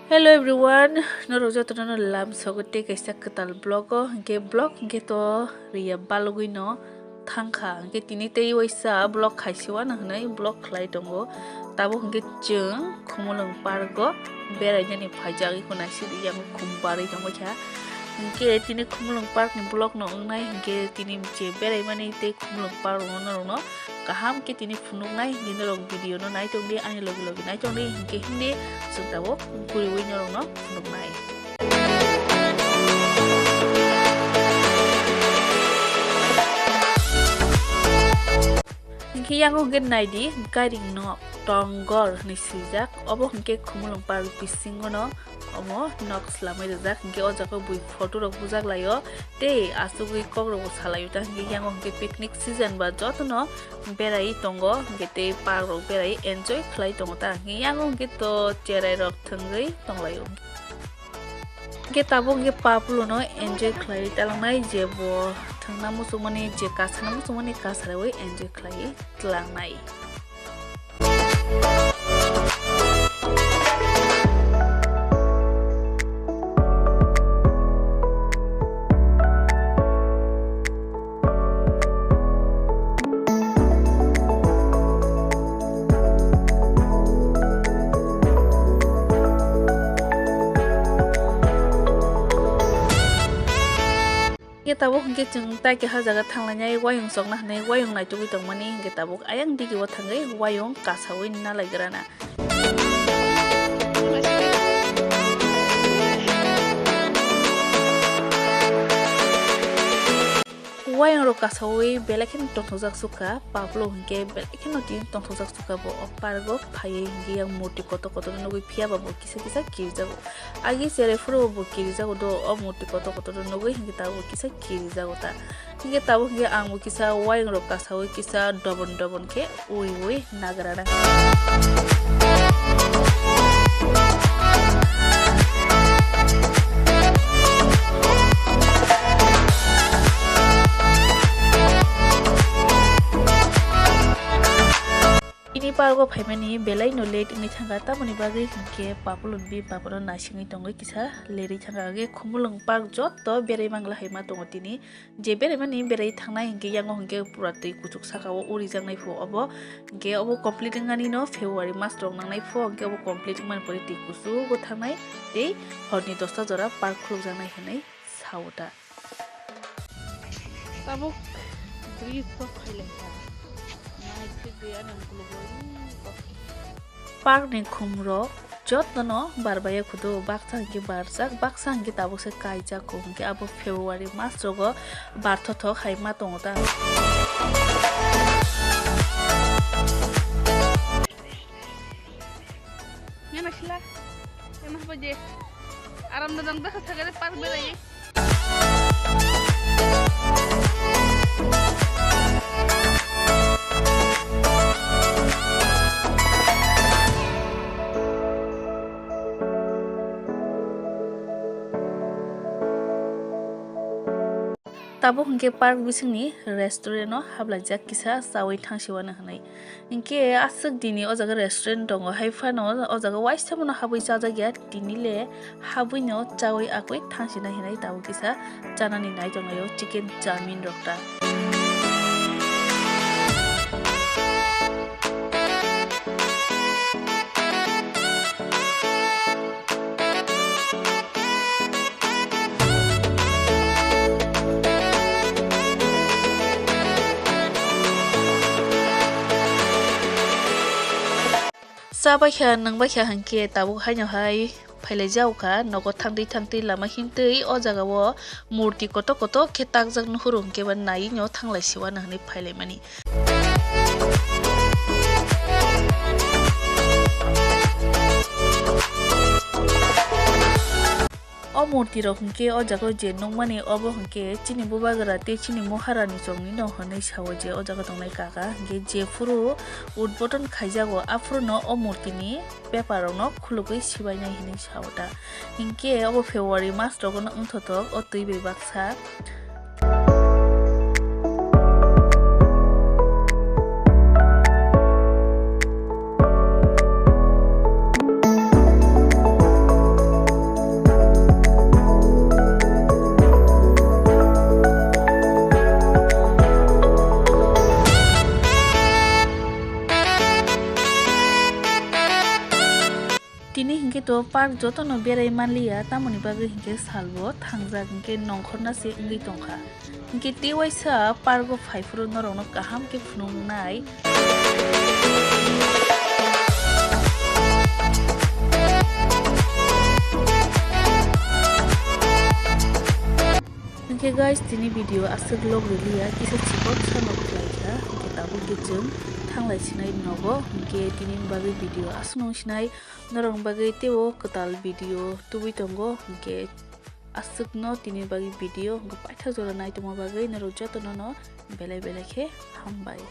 Hello everyone, no rojo to no lam sogote kaisa ketal blogo ke to ria balugui no thangkha ke tini tei waisa blog khaisiwa na hnai blog khlai tongo tabo ke chung khumulwng pargo berai jani phaijagi khuna sidi yang khumbari tongo cha ke tini khumulwng park ni blog no ngai ke tini je berai mani te khumulwng park no kaham ke tini funuk nai ni rong video no nai tong di ani logi nai tong di ke hindi sung tabo kuri wi nyorong no funuk nai ke yang gen nai di guiding no tonggor ni sijak obo ke khumulwng park bisingo no omo nok slamai jak ke o jago bui photo rok bujak layo te asugui kok rok salayo ta ke yang ke picnic season ba jotno berai tongo ke te park rok berai enjoy khlai tongo ta ke yang ke to cherai rok thanggai tonglayo ke tabo ke paplu no enjoy khlai talangnai jebo thangna musumani je kasana musumani kasaroi enjoy khlai tlangnai ke tabuk ke chung ta ke hajaga thanglanya wayung sokna hnai wayung nai tugui tongmani ke tabuk ayang digi wa thangai wayung kasawi na laigrana wayang ro kasawi belakin tongthojak suka paplo hingke belakin no tin tongthojak suka bo pargo phai hingi yang murti koto nugui phia ba bo kisa kirjago agi sere furo bo kirjago do o murti koto nugui hingi tawo kisa kirjago ta hingi tawo hingi ang bo kisa wayang ro kasawi kisa dobon ke ui nagarana pargo phaimani belai no late ni thanga ta mani bagi ke papulun bi papuro nasingi tongo kisa leri thanga ge khumulwng park jot to berai mangla haima tongo tini je berai mani berai thangna hinge yango hinge pura tei kuchuk sakao uri jangnai pho obo ge obo complete ngani no February mas rong nangnai pho ge obo complete man pore tei kuchu go thangnai tei horni 10 ta jora park khuluk jangnai hanai sauta tabo bridge ko phailai park ni khumro jotno barbaya khudo baksa ke barsak baksa ke tabuk se kaija ko ke abo February mas rogo bartho tho khaima tongta yana khila yana baje aram dang da thagare park berai tabo hingke park bisingni restaurant no hablajak kisa chawi thangsiwana hanai hingke asuk dini o jaga restaurant dongo haifano o jaga waistamo no habui chajagya tinile habui no chawi akui thangsina hinai tabo kisa chanani nai tongayo chicken chowmin rokta sabakha nangbakha hangke tabuk haino hai phailai jauka nogo thangtei lama hintei o jaga o murti koto khe takjak nuhurung ke ban nai nyo thanglai siwa na hnai phailai mani o murti rok hingke o jaga je nongmani obo hingke chini bubagara te chini moharani chongni no hanai sawo je o jaga tongnai kaka hingke je furu udboton khaijago afuru no o murti ni paper rok no khulugui sibainai hinai sawota hingke obo February mas rok no ungthotok o tui bai baksa tini hingke to park joto no berai manliya tamoni bagui hingke salbo thangjak hingke nongkhorna se wngui tongkha hingke tewaisa park o phaifuru norok no kaham ke phunuknai hingke guys tini video asuk log riliya kisa chikok sanok khlaikha hingke tabuk ke chung thanglai sinai nogo hingke tini bagui video asung sinai norok bagui teo katal video tubui tongo hingke asuk no tini bagui video hingke paitha jora nai tongma bagui norok joto no belai belai khe hambai